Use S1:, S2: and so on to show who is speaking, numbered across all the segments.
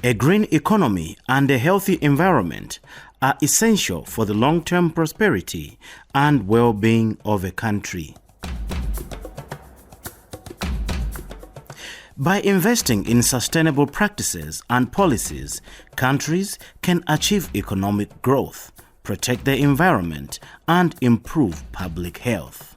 S1: A green economy and a healthy environment are essential for the long-term prosperity and well-being of a country. By investing in sustainable practices and policies, countries can achieve economic growth, protect the environment, and improve public health.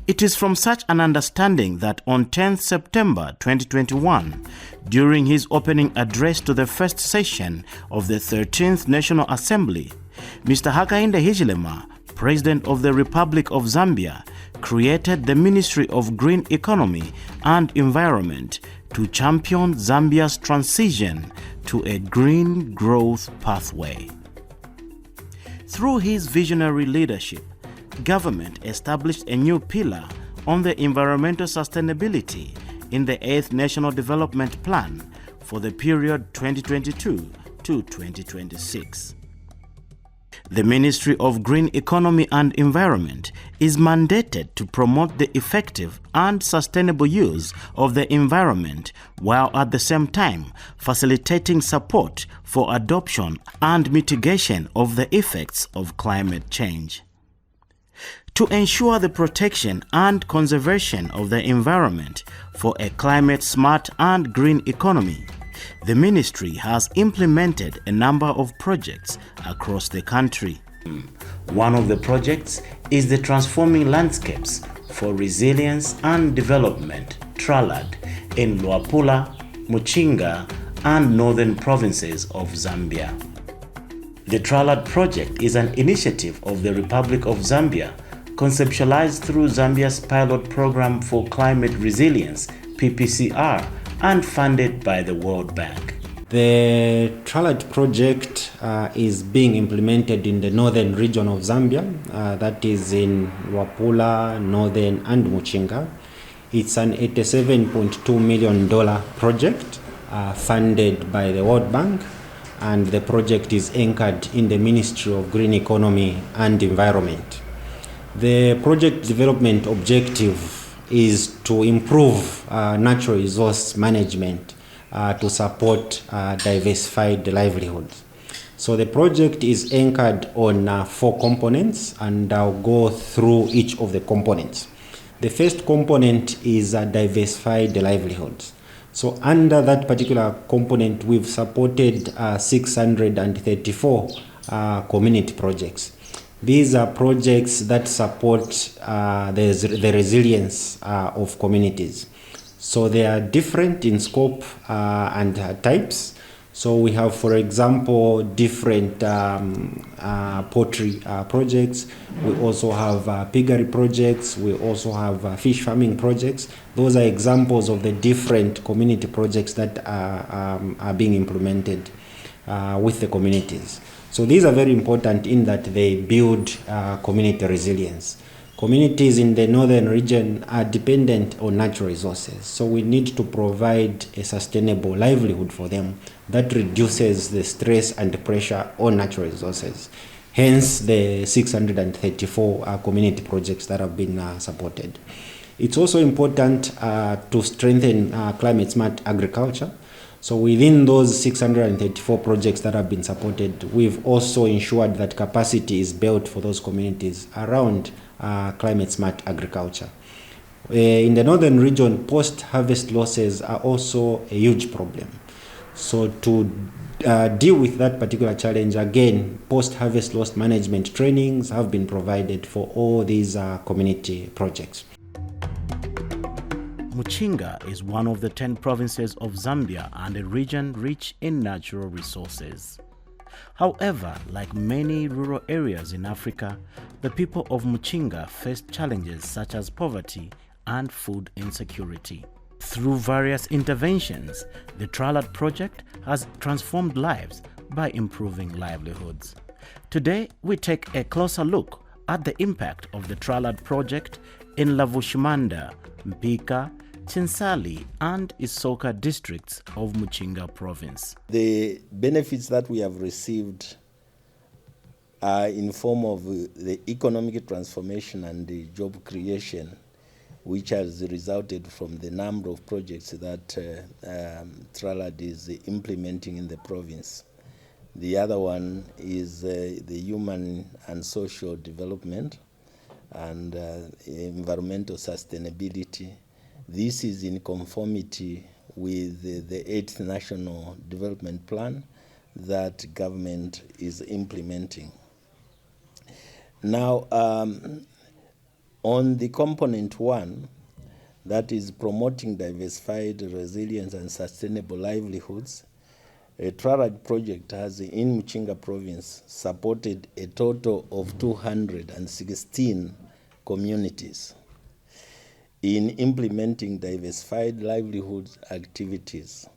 S1: It is from such an understanding that on 10th September 2021, during his opening address to the first session of the 13th National Assembly, Mr. Hakainde Hichilema, President of the Republic of Zambia, created the Ministry of Green Economy and Environment to champion Zambia's transition to a green growth pathway. Through his visionary leadership, government established a new pillar on the environmental sustainability in the 8th National Development Plan for the period 2022 to 2026. The Ministry of Green Economy and Environment is mandated to promote the effective and sustainable use of the environment while at the same time facilitating support for adoption and mitigation of the effects of climate change. To ensure the protection and conservation of the environment for a climate-smart and green economy, the ministry has implemented a number of projects across the country. One of the projects is the Transforming Landscapes for Resilience and Development, Tralard, in Luapula, Muchinga, and northern provinces of Zambia. The Tralard project is an initiative of the Republic of Zambia, conceptualized through Zambia's pilot program for climate resilience, PPCR, and funded by the World Bank.
S2: The Tralard project is being implemented in the northern region of Zambia, that is in Luapula, Northern, and Muchinga. It's an $87.2 million project funded by the World Bank, and the project is anchored in the Ministry of Green Economy and Environment. The project development objective is to improve natural resource management to support diversified livelihoods. So the project is anchored on 4 components, and I'll go through each of the components. The first component is diversified livelihoods. So under that particular component, we've supported 634 community projects. These are projects that support the resilience of communities. So they are different in scope and types. So we have, for example, different poultry projects. We also have piggery projects. We also have fish farming projects. Those are examples of the different community projects that are being implemented with the communities. So these are very important in that they build community resilience. Communities in the northern region are dependent on natural resources, so we need to provide a sustainable livelihood for them that reduces the stress and the pressure on natural resources. Hence the 634 community projects that have been supported. It's also important to strengthen climate smart agriculture. So within those 634 projects that have been supported, we've also ensured that capacity is built for those communities around climate smart agriculture. In the northern region, post-harvest losses are also a huge problem. So to deal with that particular challenge, again, post-harvest loss management trainings have been provided for all these community projects.
S1: Muchinga is one of the 10 provinces of Zambia and a region rich in natural resources. However, like many rural areas in Africa, the people of Muchinga face challenges such as poverty and food insecurity. Through various interventions, the Tralard project has transformed lives by improving livelihoods. Today, we take a closer look at the impact of the Tralard project in Lavushimanda, Mpika, Chinsali and Isoka districts of Muchinga province.
S3: The benefits that we have received are in form of the economic transformation and the job creation which has resulted from the number of projects that Tralard is implementing in the province. The other one is the human and social development and environmental sustainability. This is in conformity with the 8th National Development Plan that government is implementing. Now, on the component 1, that is promoting diversified, resilience and sustainable livelihoods, a Tralard project has in Muchinga province supported a total of 216 communities in implementing diversified livelihood activities.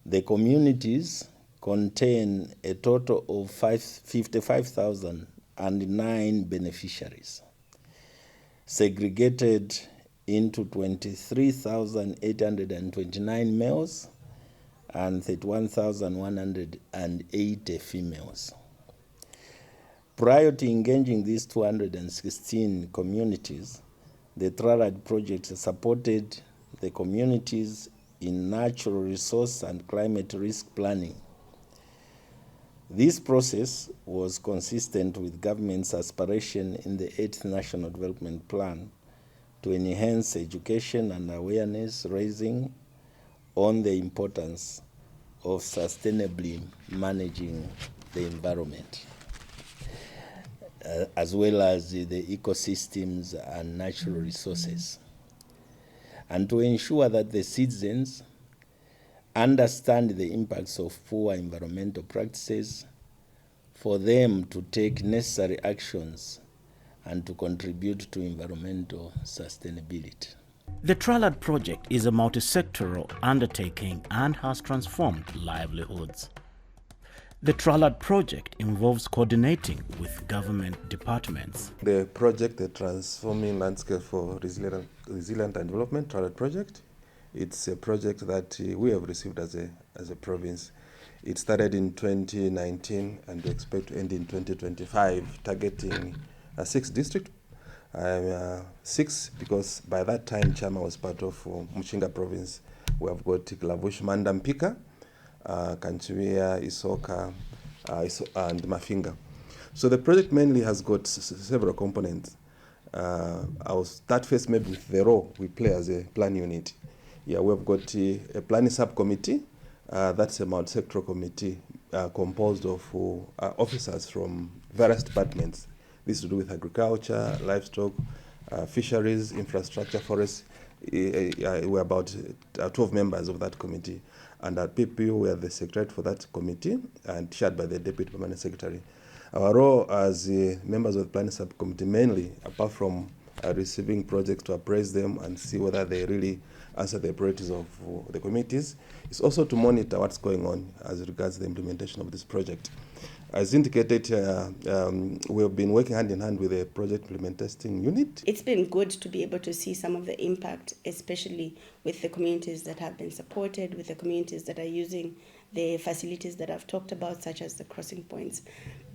S3: The communities contain a total of 55,009 beneficiaries, segregated into 23,829 males and 31,180 females. Prior to engaging these 216 communities, the Tralard project supported the communities in natural resource and climate risk planning. This process was consistent with government's aspiration in the 8th National Development Plan to enhance education and awareness raising on the importance of sustainably managing the environment, as well as the ecosystems and natural resources, and to ensure that the citizens understand the impacts of poor environmental practices, for them to take necessary actions and to contribute to environmental sustainability.
S1: The Tralard project is a multi-sectoral undertaking and has transformed livelihoods. The Tralard project involves coordinating with government departments.
S4: The project, the Transforming Landscape for Resilient and Development, Tralard project, it's a project that we have received as a province. It started in 2019 and we expect to end in 2025, targeting 6 districts. 6 because by that time Chama was part of Muchinga province. We have got Klavush, Mandampika, Kanchiwea, Isoka, and Mafinga. So the project mainly has got several components. I'll start first maybe with the role we play as a plan unit. Yeah, we've got a planning subcommittee. That's a multi-sectoral committee composed of officers from various departments. This is to do with agriculture, livestock, fisheries, infrastructure, forests. We're about 12 members of that committee. And at PPU, we are the secretary for that committee and chaired by the deputy permanent secretary. Our role as members of the planning subcommittee mainly, apart from receiving projects to appraise them and see whether they really answer the priorities of the committees, is also to monitor what's going on as regards the implementation of this project. As indicated, we have been working hand in hand with the project implementing unit.
S5: It's been good to be able to see some of the impact, especially with the communities that have been supported, with the communities that are using the facilities that I've talked about, such as the crossing points.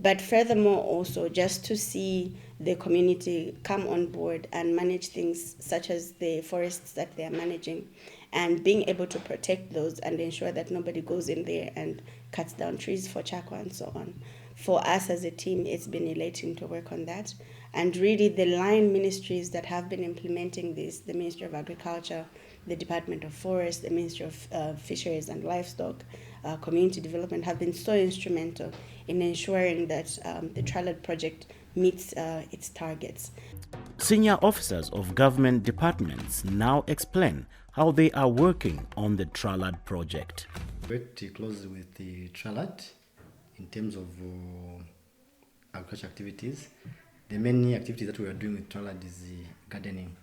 S5: But furthermore, also just to see the community come on board and manage things such as the forests that they are managing, and being able to protect those and ensure that nobody goes in there and cuts down trees for charcoal and so on. For us as a team, it's been elating to work on that. And really the line ministries that have been implementing this, the Ministry of Agriculture, the Department of Forest, the Ministry of Fisheries and Livestock, Community Development, have been so instrumental in ensuring that the Tralard project meets its targets.
S1: Senior officers of government departments now explain how they are working on the Tralard project.
S6: Worked closely with the Tralard in terms of agriculture activities. The main activity that we are doing with Tralard is gardening,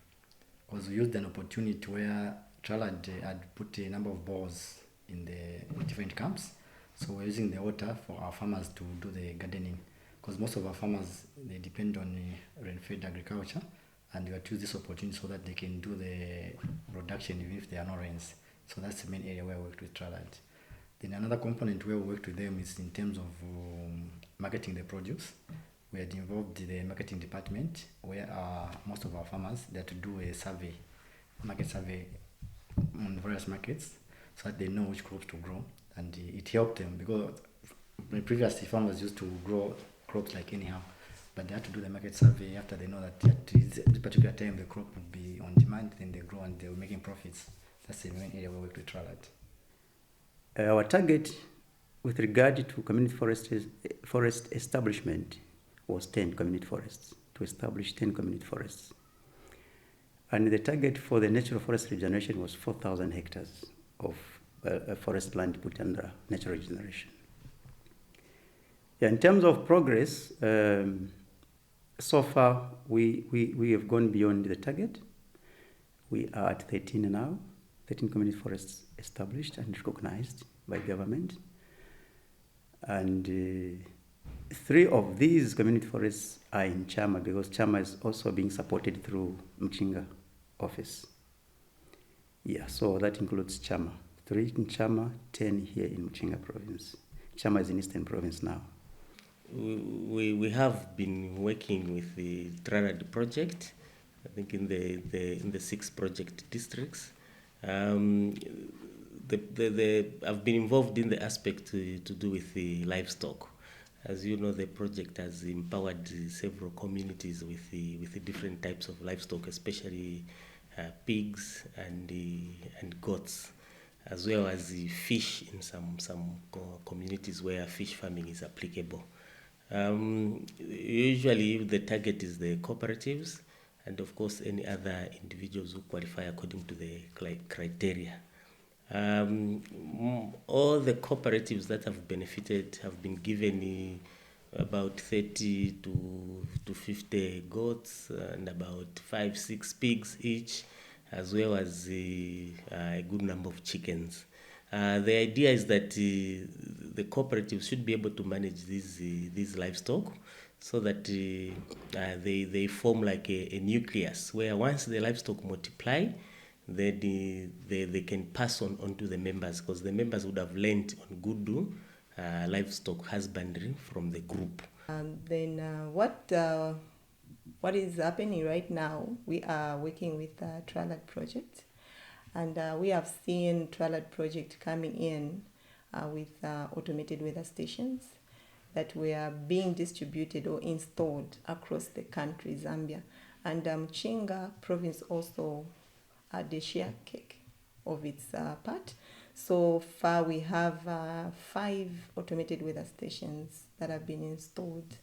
S6: because we used an opportunity where Tralard had put a number of bores in the different camps. So we're using the water for our farmers to do the gardening, because most of our farmers, they depend on rain-fed agriculture, and we have to use this opportunity so that they can do the production even if there are no rains. So that's the main area where I worked with Tralard. Then another component where we worked with them is in terms of marketing the produce. we had involved the marketing department, where most of our farmers, they had to do a survey, market survey on various markets, so that they know which crops to grow. And it helped them, because previously farmers used to grow crops like anyhow, but they had to do the market survey after they know that at this particular time the crop would be on demand, then they grow and they were making profits. That's the main area where we work with Tralard.
S7: Our target with regard to community forest establishment was 10 community forests, to establish 10 community forests. And the target for the natural forest regeneration was 4,000 hectares of forest land put under natural regeneration. Yeah, in terms of progress, so far we have gone beyond the target. We are at 13 now, 13 community forests established and recognized by government. And 3 of these community forests are in Chama, because Chama is also being supported through Muchinga office. Yeah, so that includes Chama. 3 in Chama, 10 here in Muchinga province. Chama is in Eastern province now.
S8: We have been working with the Tralard project, I think in the 6 project districts. I've been involved in the aspect to do with the livestock. As you know, the project has empowered several communities with the different types of livestock, especially pigs and goats, as well as the fish in some communities where fish farming is applicable. Usually the target is the cooperatives and of course any other individuals who qualify according to the criteria. All the cooperatives that have benefited have been given about 30 to 50 goats and about 5-6 pigs each, as well as a good number of chickens. The idea is that the cooperatives should be able to manage these livestock so that they form like a nucleus where once the livestock multiply, they can pass on to the members, because the members would have learned on good livestock husbandry from the group.
S9: What is happening right now, we are working with the Tralard project, and we have seen Tralard project coming in with automated weather stations that were being distributed or installed across the country, Zambia. And Muchinga province also had a share cake of its part. So far we have 5 automated weather stations that have been installed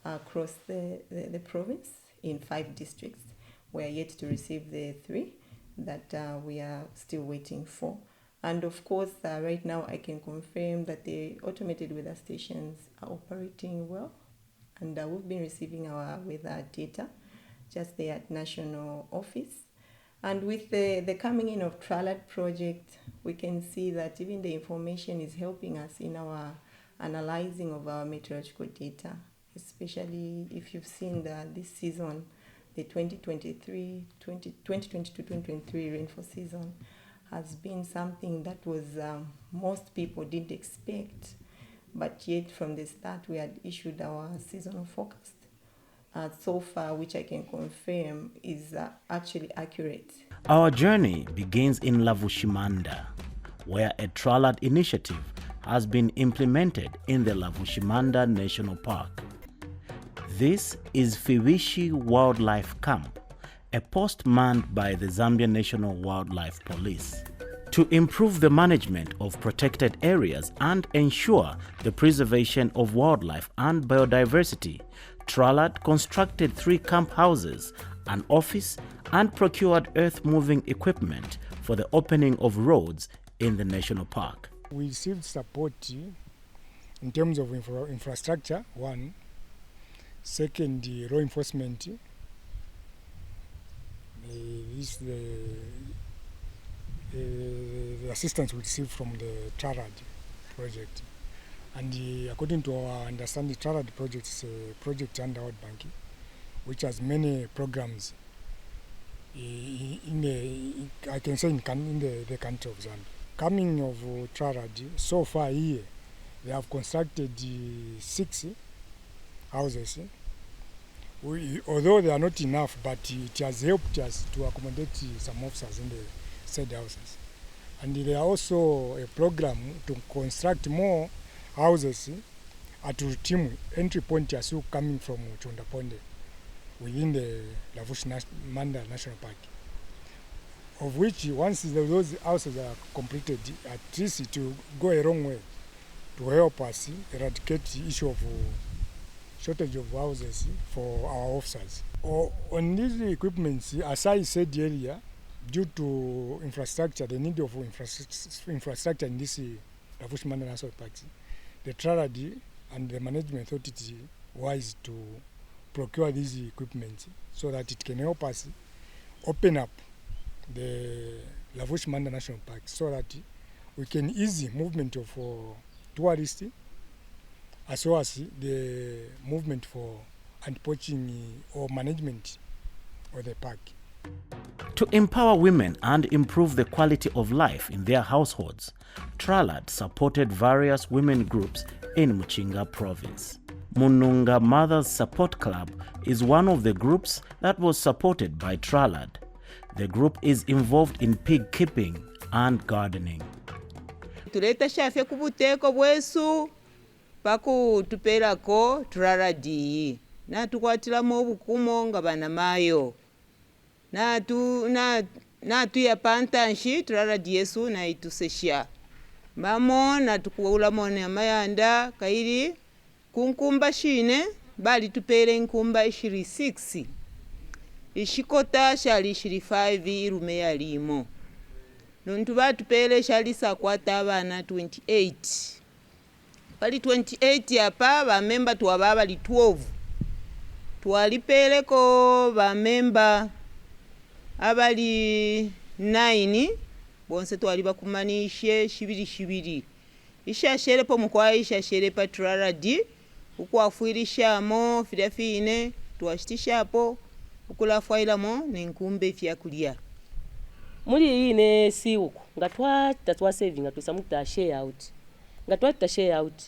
S9: across the province in 5 districts. We are yet to receive the 3 that we are still waiting for. And of course, right now I can confirm that the automated weather stations are operating well, and we've been receiving our weather data just there at National Office. And with the coming in of Tralard project, we can see that even the information is helping us in our analyzing of our meteorological data, especially if you've seen this season, the 2022-2023 rainfall season has been something that was most people didn't expect, but yet from the start we had issued our seasonal forecast. So far, which I can confirm is actually accurate.
S1: Our journey begins in Lavushimanda, where a Tralard initiative has been implemented in the Lavushimanda National Park. This is Fiwishi Wildlife Camp, a post manned by the Zambia National Wildlife Police. To improve the management of protected areas and ensure the preservation of wildlife and biodiversity, Tralard constructed 3 camp houses, an office, and procured earth-moving equipment for the opening of roads in the national park.
S10: We received support in terms of infrastructure, 1. Second, law enforcement. The assistance we received from the Tralard project. And according to our understanding, Tralard project is a project under World Bank, which has many programs in the country of Zambia. Coming of Tralard, so far here, they have constructed 6 houses although they are not enough, but it has helped us to accommodate some officers in the said houses. And there are also a program to construct more houses at Rutimu, entry point Yasu coming from Chondaponde within the Lavush Manda National Park, of which once those houses are completed, at least it will go a long way to help us eradicate the issue of shortage of houses for our officers. On these equipments, as I said earlier, due to infrastructure, the need of infrastructure in this Lavush Manda National Park, the Tralard and the management authority wise to procure these equipment so that it can help us open up the Lavush Manda National Park so that we can ease movement of tourists as well as the movement for anti-poaching or management of the park.
S1: To empower women and improve the quality of life in their households, Tralard supported various women groups in Muchinga province. Mununga Mothers Support Club is one of the groups that was supported by Tralard. The group is involved in pig keeping and gardening.
S11: Tuleta shafe kubuteko bwesu paku tuperako Tralard na tukwatiramu obukumo nga bana mayo na tu ya pantanshi Tralard yesu na itusesha mamo na tukuula mone amayanda kairi kunkumba shine bali tupere nkumba 26 ishikota shali 5 irume yalimo nontu batupere shali sakwata abana 28 bali 28 hapa ba member tuwaba bali 12 twalipeleko ba member abali 9 bonse twali bakumanishe shibiri ishashere po mukwa ishashere pa Tralard ukwafuirishamo filafine twashitishapo ukulafailamo nenkumbe fyakulia
S12: muri ine si uku ngatwa tatwa saving atusamuta share out ngatwa ta share out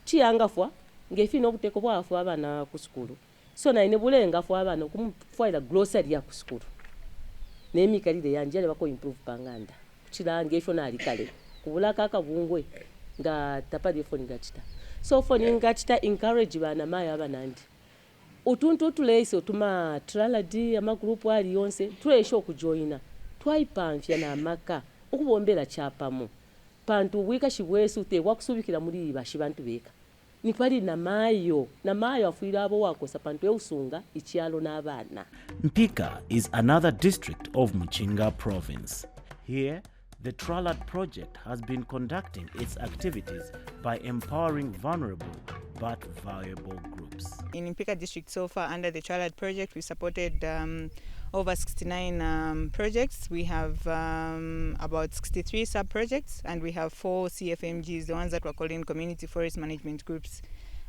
S12: chiyangafwa ngefi no buteko bwafu abana ku school so na ine bulenga fwa abana kumfaila grocery ya ku school nemikalire yanjale bako improve panganda kuchirange ifo nali kale kubulaka akabungwe nga tapali phone ngachita so phone ngachita encourage bana maya abanandi utuntu tuleise utuma Tralard ama group ali yonse tuesho kujoina twaipanfya na maka ukubombera chapamo pantu wika shibwesu te wakusubikira muri bashi bantu beka nikwali na mayo afuira abo wakosa pantu eusunga ichialo na abana.
S1: Mpika is another district of Muchinga province. Here, the Tralard project has been conducting its activities by empowering vulnerable but viable groups.
S13: In Mpika district so far under the Tralard project we supported over 69 projects. We have about 63 sub-projects and we have 4 CFMGs, the ones that we're calling community forest management groups.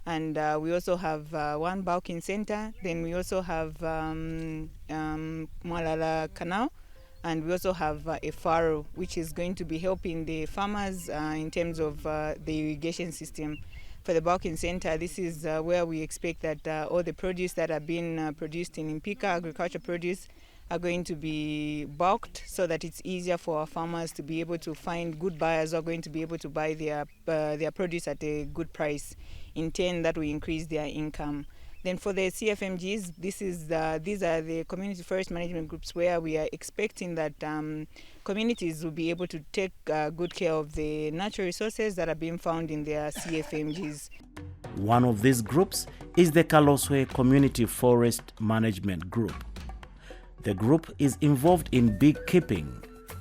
S13: And we also have one bulking center. Then we also have Mwalala Canal. And we also have a furrow, which is going to be helping the farmers in terms of the irrigation system. For the bulking center, this is where we expect that all the produce that are being produced in Mpika, agriculture produce, are going to be bulked so that it's easier for our farmers to be able to find good buyers who are going to be able to buy their produce at a good price. In turn, that will increase their income. Then for the CFMGs, these are the community forest management groups where we are expecting that communities will be able to take good care of the natural resources that are being found in their CFMGs.
S1: One of these groups is the Kaloswe Community Forest Management Group. The group is involved in big keeping,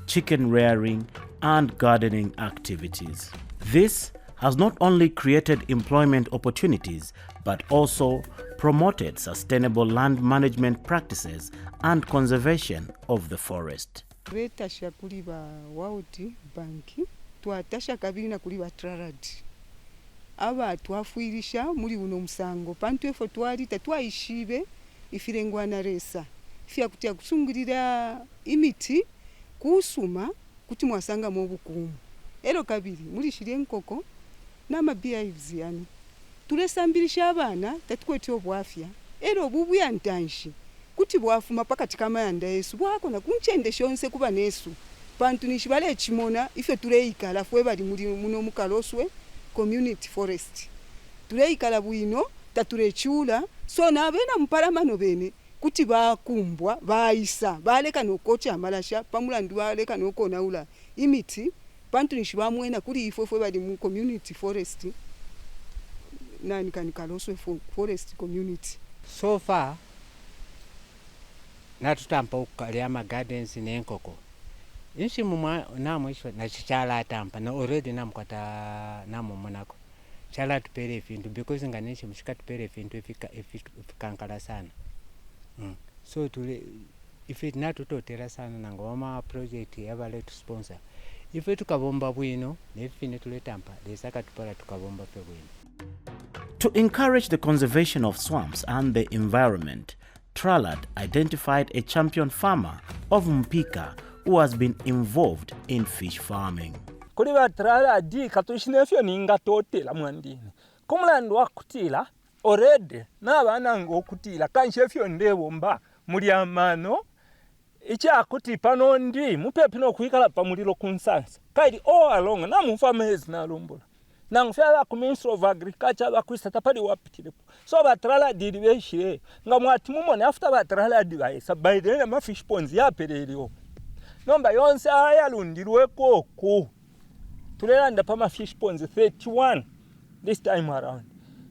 S1: chicken rearing, and gardening activities. This has not only created employment opportunities, but also promoted sustainable land management practices and conservation of the forest.
S14: Twetasha kuli ba World Bank, twatasha kabiri na kuli ba Tralard. Aba twafuirisha muri uno musango pantu efo twali tatwaishibe ifirengwa na resa. Fya kutia kusungirira imiti kusuma kuti mwasanga mu bukumu. Ero kabiri muri shire nkoko na mabiaves yani. Tulesambirisha abana tatukwete obwafya ero bubu yantanshi kuti bwafuma pakati kamayanda yesu bwakona kunchende shonse kuba nesu pantu nishibale chimona ife tuleikala fwe bali muno mukaloswe community forest tuleikala bwino taturechula so nabena mpalamano bene kuti bakumbwa baisa baleka nokocha amalasha pamulandu baleka nokona ula imiti pantu nishibamwena kuri ifwe fwe bali mu community forest nani kanikaloswe forest community.
S15: So far natutampa ukalya gardens nenkoko inshi mumwa namo ishwa na chichala tampa na already namkwata namo monako chala tupere fintu because nganishi mshika tupere fintu ifikankala sana so tule if it natutotera sana nangoma project yabale to sponsor ife tukabomba bwino nefine tuletampa lesaka tupala tukabomba pe bwino.
S1: To encourage the conservation of swamps and the environment, Tralard identified a champion farmer of Mpika who has been involved in fish farming.
S16: Kuri ba Tralard katushinefyo ninga totela mwandini. Kumulandu wa kutila already na bana ngo kutila kanshefyo ndebomba muri amano icha kuti pano ndi mupepi no kuikala pa muliro kunsansa. Kaidi all along na mufamezi na lumbula. Nangfela ku Ministry of Agriculture bakwisa tapali wapitilepo so batrala didi beshire nga mwati mumone after batrala dibaisa by the ma fish ponds yapelelio nomba yonse ayalundirweko ko tulelanda pa ma fish ponds 31 this time around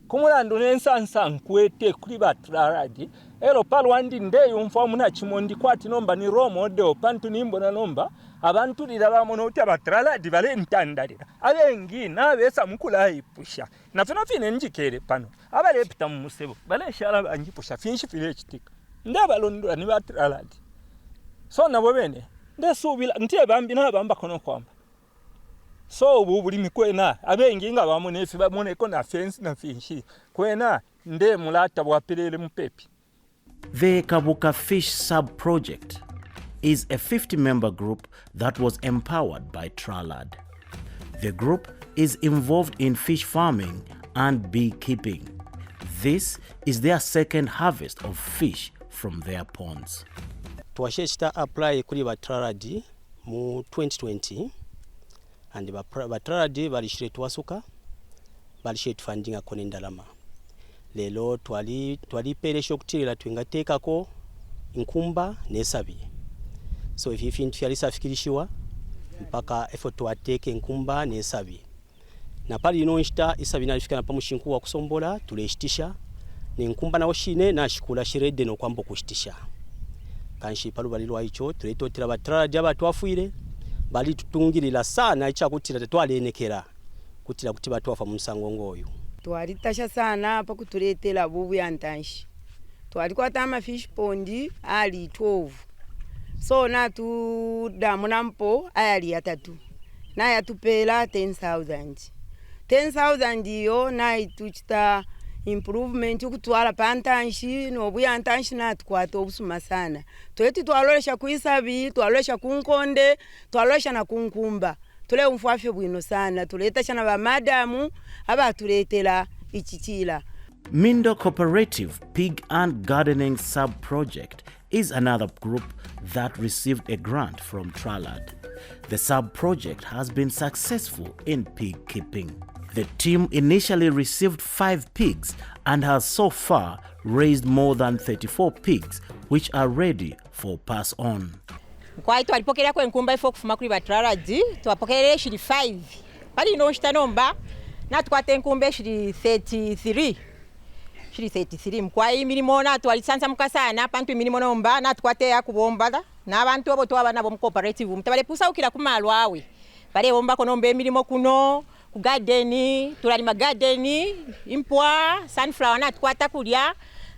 S16: kumulandu nensansa nkwete kuri batrala di ero palwandi ndeyo mfamu na chimondi kwati nomba ni romo de pantu nimbo na nomba abantu lira bamono uti abatrala dibale ntandalira abengi nabesa mukula ipusha na fino fine njikere pano abale pita mu musebo bale shala banjipusha finshi file chitika ndabalondo ni batrala so nabo bene ndesubila ntie bambi na bamba kono kwamba so bubuli mikwena abengi nga bamone fi bamone ko na fence na finshi kwena nde mulata bwapelele mupepi.
S1: The Kabuka Fish Sub-Project is a 50-member group that was empowered by Tralard. The group is involved in fish farming and beekeeping. This is their second harvest of fish from their ponds.
S17: Twasheshita apply kuri ba Tralard mu 2020 and ba Tralard balishire twasuka balishire funding akone ndalama. Lelo twali peresho kutirira twingatekako inkumba nesabi. So if ifintu fyalisafikirishiwa mpaka effort twateke inkumba nesabi. Na pali inonshita isabi nalifika na pamushinku wa kusombola tuleshitisha ni inkumba nawo shine nashikula shirede no kwambo kushitisha. Kanshi palu balilwa icho tuletotira batrala jaba twafuire bali tutungirira sana icha kutira twalenekera kutira kuti batwafa musango ngoyo.
S18: Twalitasha sana pa kutuletela bubu yantanshi. Twalikwata ama fish pondi ali 12. So na tu damu nampo ayali atatu. Na yatupela 10,000. 10,000 yo na ituchita improvement ukutwala pantanshi no buyantanshi na tukwata obusuma sana. Tweti twalolesha kuisabi, twalolesha kunkonde, twalolesha na kunkumba. Tule umfuafyo bwino sana tuleta chana ba madamu aba tuletela ichichila.
S1: Mindo Cooperative Pig and Gardening Sub-Project is another group that received a grant from Tralard. The sub-project has been successful in pig keeping. The team initially received 5 pigs and has so far raised more than 34 pigs which are ready for pass on.
S19: Kwa ito alipokea kwa nkumba ifo kufuma kuri ba Tralard tuwapokea shiri 5 pali inonshita nomba na tukwate nkumbe shiri 33 mkwa imirimo na twalisansa mukasana pantu imirimo nomba na tukwate ya kubomba na abantu abo twaba nabo mu cooperative mtabale pusa ukira kumalwa awe bale bomba ko nombe imirimo kuno ku garden tulali garden impwa sunflower na tukwata kulya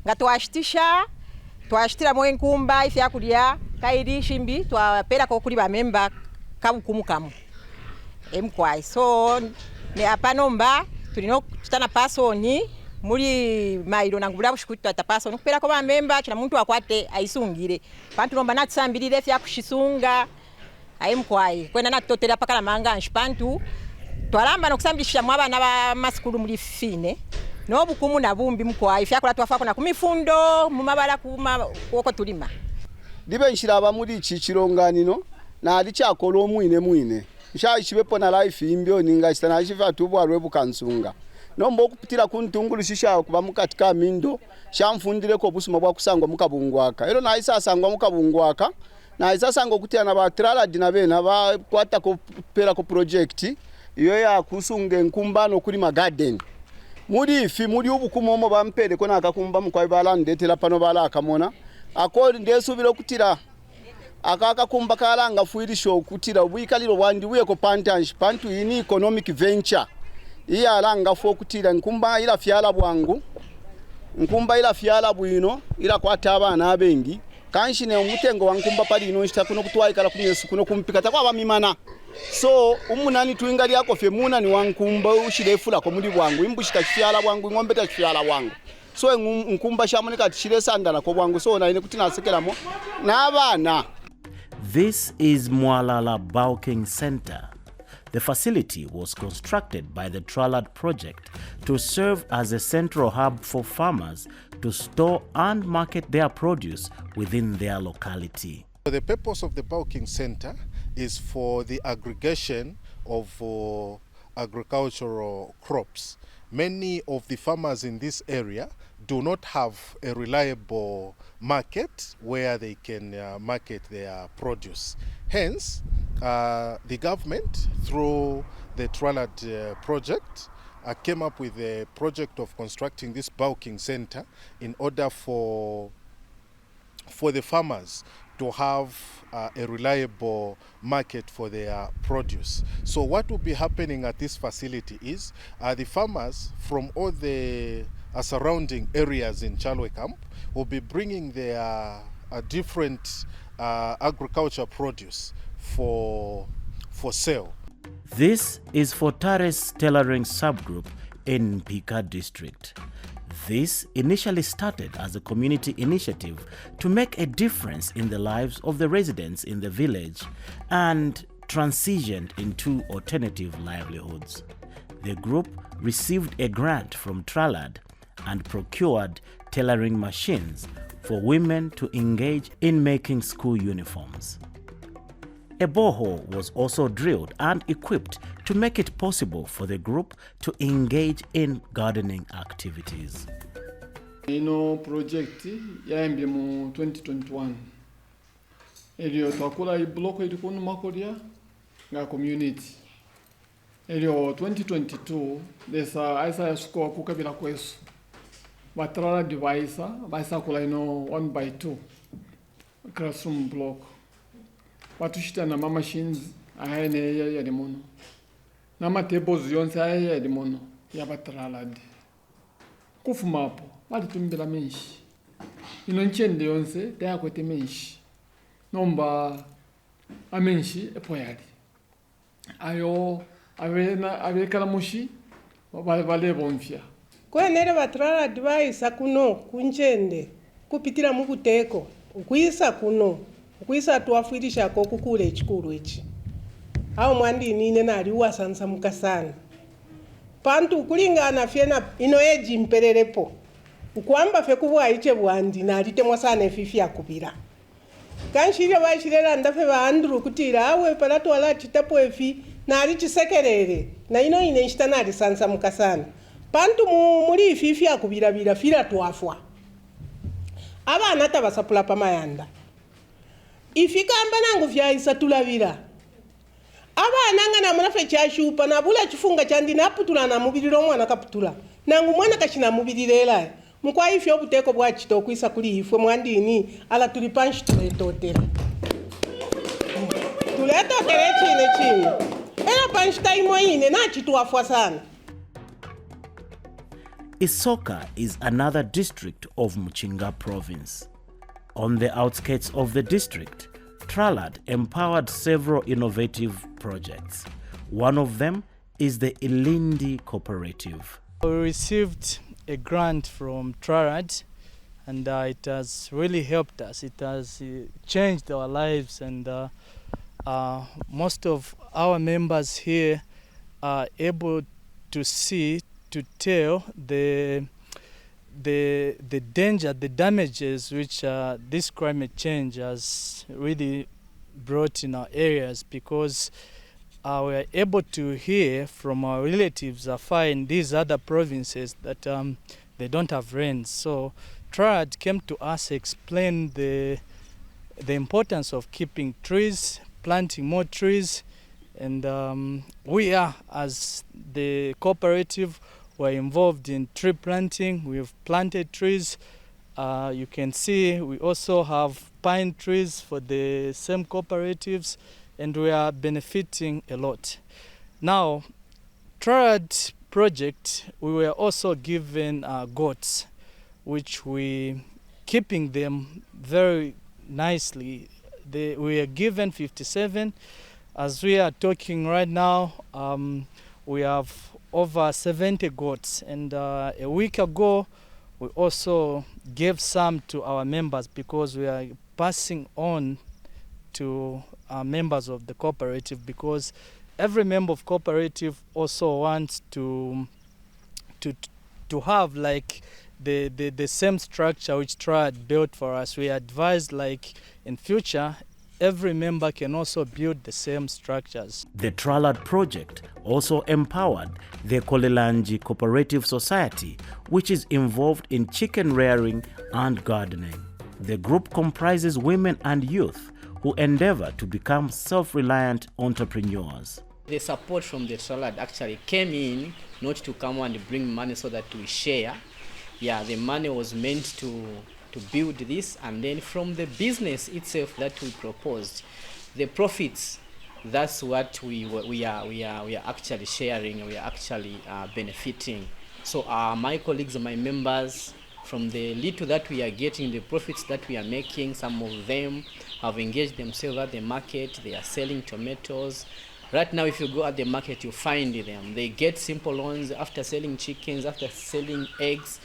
S19: nga twashitira mu nkumba ifi yakulya kairi shimbi twapera ko kuli ba member kabukumukamu emkwai so ne apanomba tulino tutana pasoni muri mairo nangubula bushikuti atapasoni kupera ko ba member kina muntu akwate aisungire pantu nomba natsambirire fya kushisunga emkwai kwenda natotera pakala manga nshipantu twalamba nokusambisha mwabana ba maskulu muri fine n'obukumu na bumbi mukwayo fyakola twafako na kumifundo mumabala kuoko tulima
S20: libe nshiraba muri chichironganino na alichakola omwine nshaishibepo na life imbyo ninga chitana chifa tubwa rwebukansunga nombo okupitira kuntungulu shisha kuba mukatika mindo shamfundire ko busuma bwa kusangwa mukabungwaka ero na isa sangwa mukabungwaka na isa sango kutiana ba Tralard na bena ba kwata ko pera ko project iyo ya kusunga nkumbano kuri magarden muri ifi muri ubukumomo bampere ko nakakumba mukwayi balandetela pano bala akamona akori ndesubira kutira akaka kumba kalanga fuirisho kutira buikaliro wandi buye ko pantu ini economic venture iya alanga fo kutira nkumba ila fyala bwangu nkumba ila fyala bwino ila kwata abana abengi kanshine umutengo wa nkumba pali ino nshita kuno kutwaikala kunyesu kuno kumpika takwa bamimana so umunani tuingali yako femuna ni wankumba ushirefula ko muri bwangu imbushita fyala bwangu ngombe ta fyala bwangu so nkumba shamonika tishire sandala ko bwangu so na ine kutina sekelamo na abana.
S1: This is Mwalala Bulking Center. The facility was constructed by the Tralard project to serve as a central hub for farmers to store and market their produce within their locality.
S21: The purpose of the bulking center is for the aggregation of agricultural crops. Many of the farmers in this area do not have a reliable market where they can market their produce. Hence, the government, through the Tralard project, came up with a project of constructing this bulking center in order for the farmers to have a reliable market for their produce. So what will be happening at this facility is the farmers from all the surrounding areas in Chalwe camp will be bringing their different agriculture produce for sale.
S1: This is for Tares tailoring subgroup in Pika district. This initially started as a community initiative to make a difference in the lives of the residents in the village and transitioned into alternative livelihoods. The group received a grant from Tralard and procured tailoring machines for women to engage in making school uniforms. A borehole was also drilled and equipped to make it possible for the group to engage in gardening activities.
S22: Ino project yaembye mu 2021. Elio twakula ibuloko ili kunu makolia nga community. Elio 2022 desa aisa ya sukua kukabila kwesu. Batrala baisa kula ino 1x2 classroom block. Watushita na machines ahene ya limono. Na tables yonse ya limono ya Tralard. Kufumapo balitumbila menshi. Ino nchende yonse tayakwete menshi. Nomba amenshi epoyali. Ayo abekala mushi bale bonfya.
S23: Kwenere Tralard baisa kuno kunchende kupitira mukuteko ukuisa kuno ukuisa tuwafirisha ko kukule ekikulu eki awo mwandi nine nali wasansa mukasana pantu kulingana fyena ino eji mpererepo ukwamba fe kubwa iche bwandi nali temwasana efifi yakubira kanshire bashirera ndafe ba Andrew kutira awe palato ala chitapo efi nali chisekerere na ino ine nshitana sansa mukasana pantu muri ififi yakubira bira fira twafwa abana tabasapula pamayanda ifikamba nangu vyaisa tulavira abana ngana munafe kyashupa nabula chifunga chandi naputula na mubiriro mwana kaputula nangu mwana kashina mubirirela mukwa ifyo obuteko bwa chito kwisa kuli ifwe mwandini ala tulipanshi tuletotera chine era panshi time ine na chitu afwa sana.
S1: Isoka is another district of Muchinga province. On the outskirts of the district, Tralard empowered several innovative projects. One of them is the Ilindi Cooperative.
S24: We received a grant from Tralard and it has really helped us. It has changed our lives and most of our members here are able to see to tell the danger, the damages which this climate change has really brought in our areas, because we are able to hear from our relatives afar in these other provinces that they don't have rain. So Tralard came to us, explain the importance of keeping trees, planting more trees, and we are, as the cooperative, we're involved in tree planting. We've planted trees. You can see we also have pine trees for the same cooperatives, and we are benefiting a lot. Now, Tralard project, we were also given goats, which we keeping them very nicely. We are given 57. As we are talking right now, we have over 70 goats, and a week ago we also gave some to our members, because we are passing on to our members of the cooperative, because every member of cooperative also wants to have like the same structure which Tralard built for us. We advise, like, in future every member can also build the same structures.
S1: The Tralard project also empowered the Kolelanji Cooperative Society, which is involved in chicken rearing and gardening. The group comprises women and youth who endeavor to become self-reliant entrepreneurs.
S2: The support from the Tralard actually came in not to come and bring money so that we share. Yeah, the money was meant to build this, and then from the business itself that we proposed, the profits, that's what we are actually sharing, we are actually benefiting. So my colleagues, my members, from the little that we are getting, the profits that we are making, some of them have engaged themselves at the market. They are selling tomatoes. Right now, if you go at the market, you find them. They get simple loans after selling chickens, after selling eggs.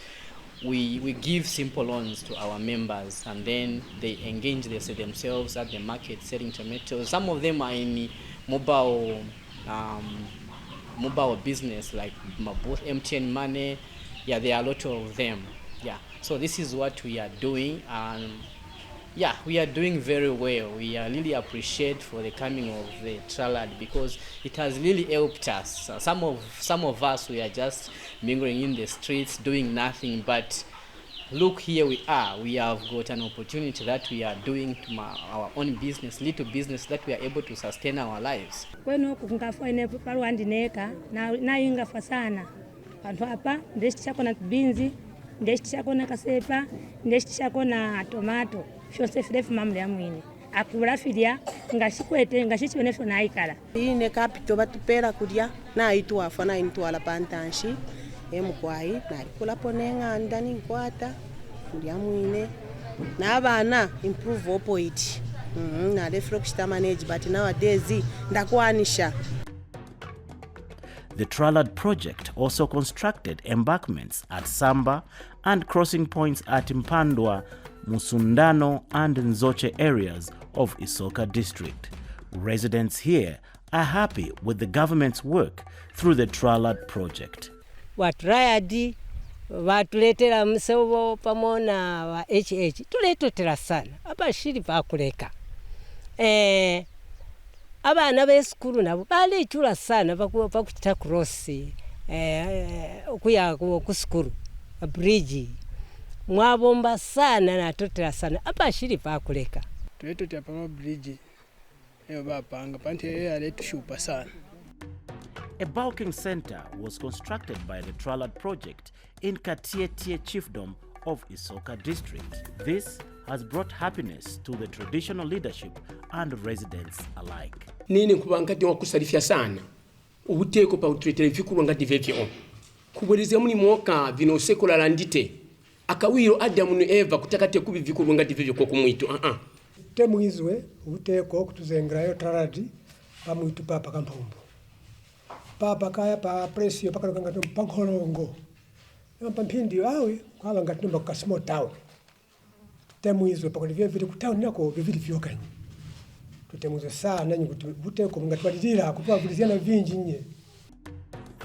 S2: We give simple loans to our members, and then they engage themselves at the market selling tomatoes. Some of them are in mobile business, like both MTN money. Yeah, there are a lot of them. Yeah, so this is what we are doing, and yeah, we are doing very well. We really appreciate for the coming of the Tralard, because it has really helped us. Some of us, we are just mingling in the streets doing nothing, but look, here we are. We have got an opportunity that we are doing to our own business, little business, that we are able to sustain our lives.
S3: Kwenu kungafanya paruandi neka na inga fasana. Pantu hapa ndeshitako na binzi, ndeshitako na kasepa, ndeshitako na tomato. Shose frefu mamle ya mwini. Akurafidia ngashikwete ngashichibenefo na ikala.
S4: Ine kapito batupera kudia na itu afana into ala pantanshi emukwai na kula ponenga ndani nkwata kudia mwine na abana improve opoit. Na refro kushita manage, but nowadays ndakwanisha.
S1: The Tralard project also constructed embankments at Samba and crossing points at Mpandwa, Musundano and Nzoche areas of Isoka district. Residents here are happy with the government's work through the Tralard project.
S5: Watrayadi watuletera msewo pamona wa HH tuletotera sana abashiri bakuleka abana b'eskuru nabo balecura sana bakuta cross okuya ku skuru bridge mwabomba sana na totera sana abashiri bakuleka
S25: tuletotera pama bridge bapanga panti aletushupa sana.
S1: A bulking center was constructed by the Tralard project in Katietie chiefdom of Isoka district. This has brought happiness to the traditional leadership and residents alike.
S26: Nini kubangati wakusarifia sana. Ubuteko pa utretere vikuru ngati vevyo. Kubolezea muni mwoka vino sekola landite. Akawiro Adamu ni Eva kutakate kubi vikuru ngati vevyo kwa kumwitu.
S27: Temwizwe ubuteko kutuzengrayo Tralard pamwitu papa kampombo. Papa kaya pa presio paka ngati mpankholongo. Mpampindi awe kwa ngati mpaka small town. Temwizwe paka vivyo kutauni nako vivyo vyokanye. Tutemuze sana nyingi kuti buteko ngati walira kutwa kuliziana vinji nye.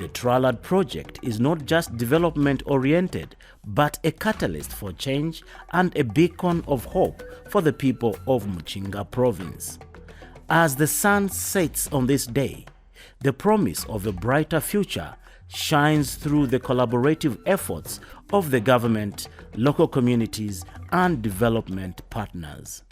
S1: The Tralard project is not just development-oriented, but a catalyst for change and a beacon of hope for the people of Muchinga province. As the sun sets on this day, the promise of a brighter future shines through the collaborative efforts of the government, local communities, and development partners.